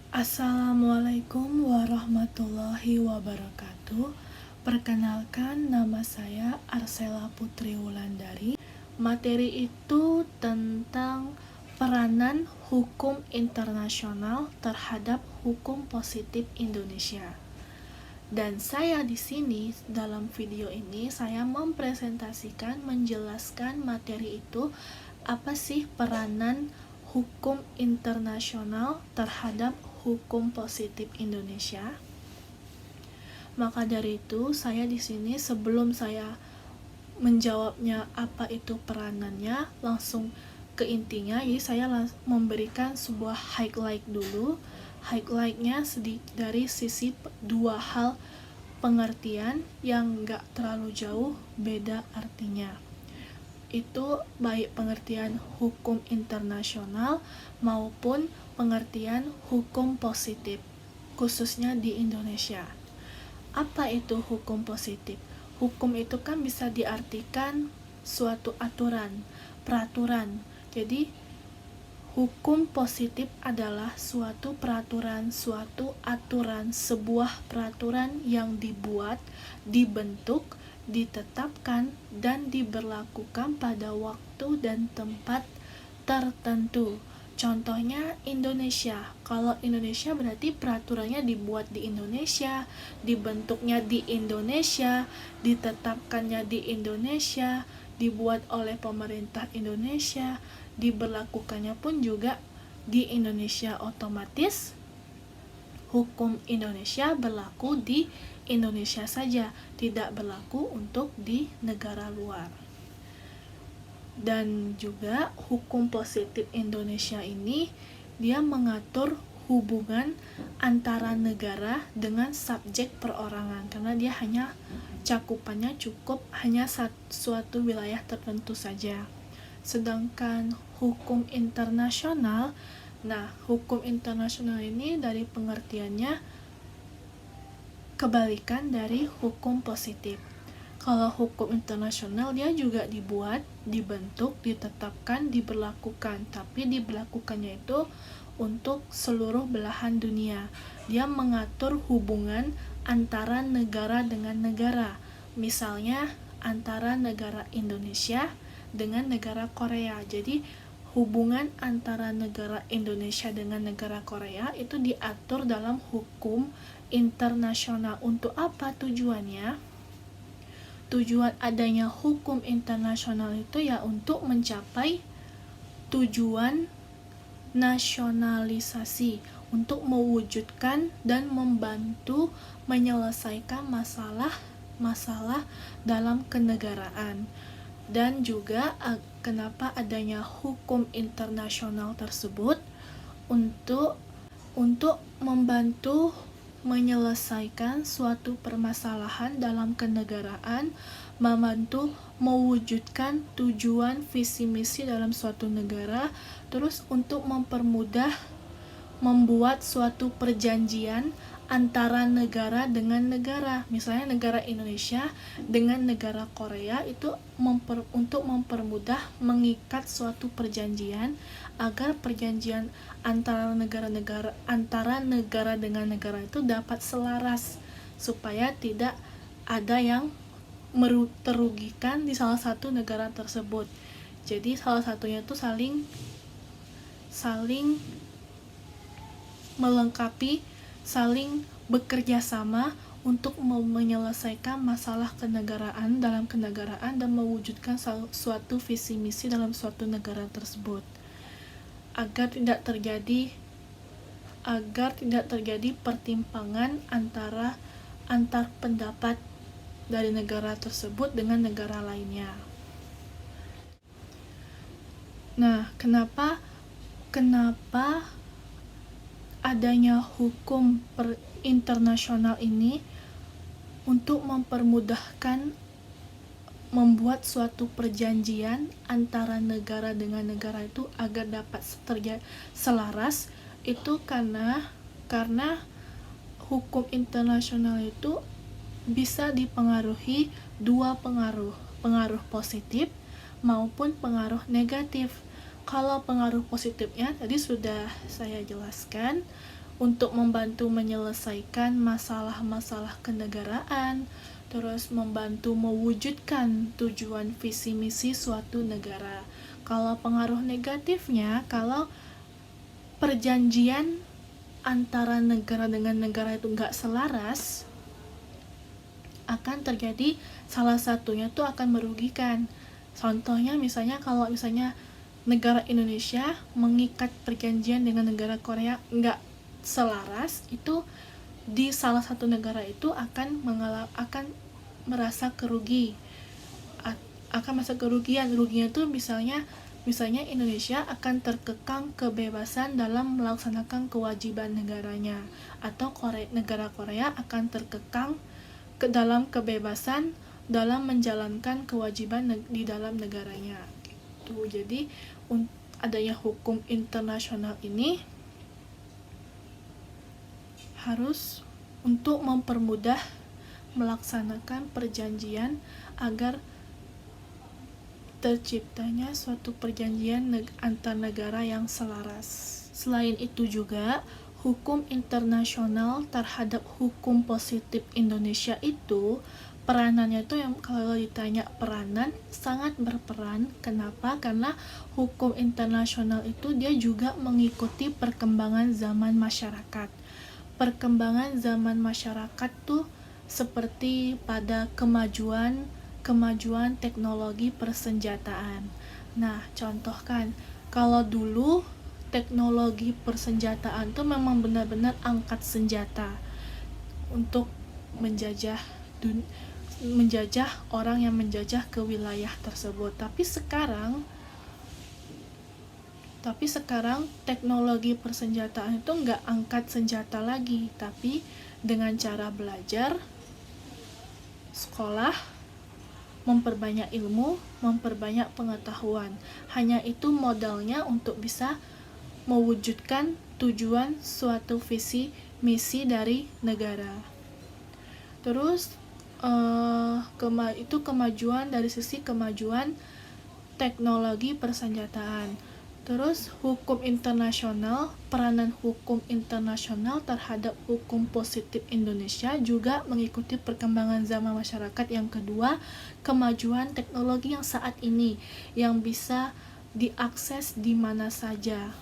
Assalamualaikum warahmatullahi wabarakatuh. Perkenalkan, nama saya Arsela Putri Wulandari. Materi itu tentang peranan hukum internasional terhadap hukum positif Indonesia. Dan saya di sini dalam video ini saya menjelaskan materi itu, apa sih peranan hukum internasional terhadap hukum positif Indonesia. Maka dari itu, saya di sini sebelum saya menjawabnya apa itu peranannya, langsung ke intinya. Jadi saya memberikan sebuah highlight dulu. Highlightnya dari sisi dua hal pengertian yang gak terlalu jauh beda artinya. Itu baik pengertian hukum internasional maupun pengertian hukum positif, khususnya di Indonesia. Apa itu hukum positif? Hukum itu kan bisa diartikan suatu aturan, peraturan. Jadi hukum positif adalah suatu peraturan, suatu aturan, sebuah peraturan yang dibuat, dibentuk, ditetapkan, dan diberlakukan pada waktu dan tempat tertentu. Contohnya Indonesia. Kalau Indonesia berarti peraturannya dibuat di Indonesia, dibentuknya di Indonesia, ditetapkannya di Indonesia, dibuat oleh pemerintah Indonesia, diberlakukannya pun juga di Indonesia. Otomatis hukum Indonesia berlaku di Indonesia saja, tidak berlaku untuk di negara luar. Dan juga hukum positif Indonesia ini dia mengatur hubungan antara negara dengan subjek perorangan, karena dia hanya cakupannya cukup hanya suatu wilayah tertentu saja. Sedangkan hukum internasional, hukum internasional ini dari pengertiannya kebalikan dari hukum positif. Kalau hukum internasional dia juga dibuat, dibentuk, ditetapkan, diberlakukan, tapi diberlakukannya itu untuk seluruh belahan dunia. Dia mengatur hubungan antara negara dengan negara. Misalnya antara negara Indonesia dengan negara Korea. Jadi hubungan antara negara Indonesia dengan negara Korea itu diatur dalam hukum internasional. Untuk apa tujuannya? Tujuan adanya hukum internasional itu ya untuk mencapai tujuan nasionalisasi, untuk mewujudkan dan membantu menyelesaikan masalah dalam kenegaraan. Dan juga kenapa adanya hukum internasional tersebut, untuk membantu menyelesaikan suatu permasalahan dalam kenegaraan, membantu mewujudkan tujuan visi misi dalam suatu negara, terus untuk mempermudah membuat suatu perjanjian antara negara dengan negara. Misalnya negara Indonesia dengan negara Korea itu untuk mempermudah mengikat suatu perjanjian, agar perjanjian antara negara dengan negara itu dapat selaras, supaya tidak ada yang terugikan di salah satu negara tersebut. Jadi salah satunya itu saling melengkapi, saling bekerja sama untuk menyelesaikan masalah kenegaraan dalam kenegaraan dan mewujudkan suatu visi misi dalam suatu negara tersebut, agar tidak terjadi pertimpangan antar pendapat dari negara tersebut dengan negara lainnya. Nah, kenapa adanya hukum internasional ini? Untuk mempermudahkan membuat suatu perjanjian antara negara dengan negara itu agar dapat selaras. Itu karena hukum internasional itu bisa dipengaruhi dua pengaruh positif maupun pengaruh negatif. Kalau pengaruh positifnya tadi sudah saya jelaskan, untuk membantu menyelesaikan masalah-masalah kenegaraan, terus membantu mewujudkan tujuan visi misi suatu negara. Kalau pengaruh negatifnya, kalau perjanjian antara negara dengan negara itu nggak selaras, akan terjadi salah satunya tuh akan merugikan. Contohnya misalnya kalau negara Indonesia mengikat perjanjian dengan negara Korea nggak selaras, itu di salah satu negara itu akan merasa kerugian. Ruginya tuh misalnya Indonesia akan terkekang kebebasan dalam melaksanakan kewajiban negaranya, atau negara Korea akan terkekang ke dalam kebebasan dalam menjalankan kewajiban di dalam negaranya gitu. Jadi adanya hukum internasional ini harus untuk mempermudah melaksanakan perjanjian agar terciptanya suatu perjanjian antar negara yang selaras. Selain itu juga, hukum internasional terhadap hukum positif Indonesia itu peranannya itu, yang kalau ditanya peranan, sangat berperan. Kenapa? Karena hukum internasional itu dia juga mengikuti perkembangan zaman masyarakat. Perkembangan zaman masyarakat tuh seperti pada kemajuan teknologi persenjataan. Nah, contohkan, kalau dulu teknologi persenjataan tuh memang benar-benar angkat senjata untuk menjajah orang yang menjajah ke wilayah tersebut. Tapi sekarang teknologi persenjataan itu nggak angkat senjata lagi, tapi dengan cara belajar, sekolah, memperbanyak ilmu, memperbanyak pengetahuan. Hanya itu modalnya untuk bisa mewujudkan tujuan suatu visi misi dari negara. Terus itu kemajuan dari sisi kemajuan teknologi persenjataan. Terus hukum internasional, peranan hukum internasional terhadap hukum positif Indonesia juga mengikuti perkembangan zaman masyarakat. Yang kedua, kemajuan teknologi yang saat ini yang bisa diakses di mana saja.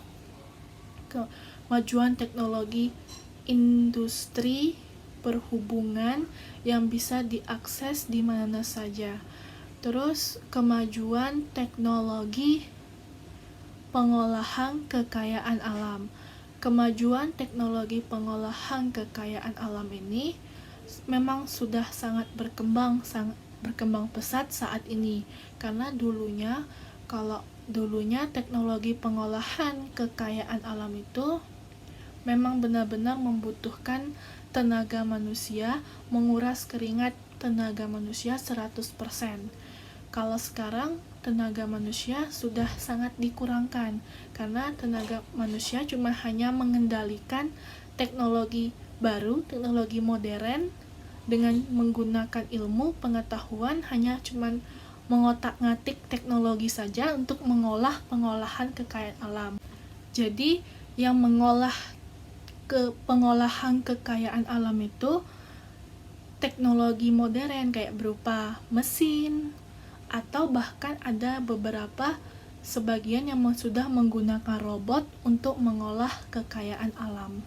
Kemajuan teknologi industri perhubungan yang bisa diakses di mana saja. Terus kemajuan teknologi pengolahan kekayaan alam. Kemajuan teknologi pengolahan kekayaan alam ini memang sudah sangat berkembang pesat saat ini. Karena dulunya teknologi pengolahan kekayaan alam itu memang benar-benar membutuhkan tenaga manusia, menguras keringat tenaga manusia 100%. Kalau sekarang tenaga manusia sudah sangat dikurangkan, karena tenaga manusia cuma hanya mengendalikan teknologi baru, teknologi modern, dengan menggunakan ilmu pengetahuan, hanya cuma mengotak-ngatik teknologi saja untuk pengolahan kekayaan alam. Jadi yang pengolahan kekayaan alam itu teknologi modern kayak berupa mesin, atau bahkan ada sebagian yang sudah menggunakan robot untuk mengolah kekayaan alam.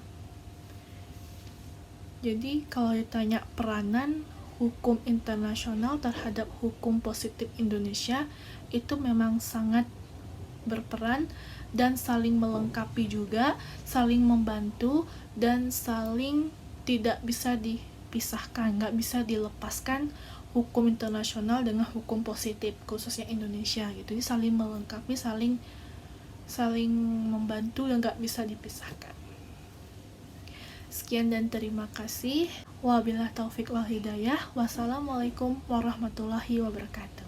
Jadi kalau ditanya peranan hukum internasional terhadap hukum positif Indonesia, itu memang sangat berperan dan saling melengkapi juga, saling membantu, dan saling tidak bisa dipisahkan, nggak bisa dilepaskan hukum internasional dengan hukum positif, khususnya Indonesia gitu. Jadi saling melengkapi, saling membantu, dan nggak bisa dipisahkan. Sekian dan terima kasih. Wabillahi taufik wal hidayah. Wassalamualaikum warahmatullahi wabarakatuh.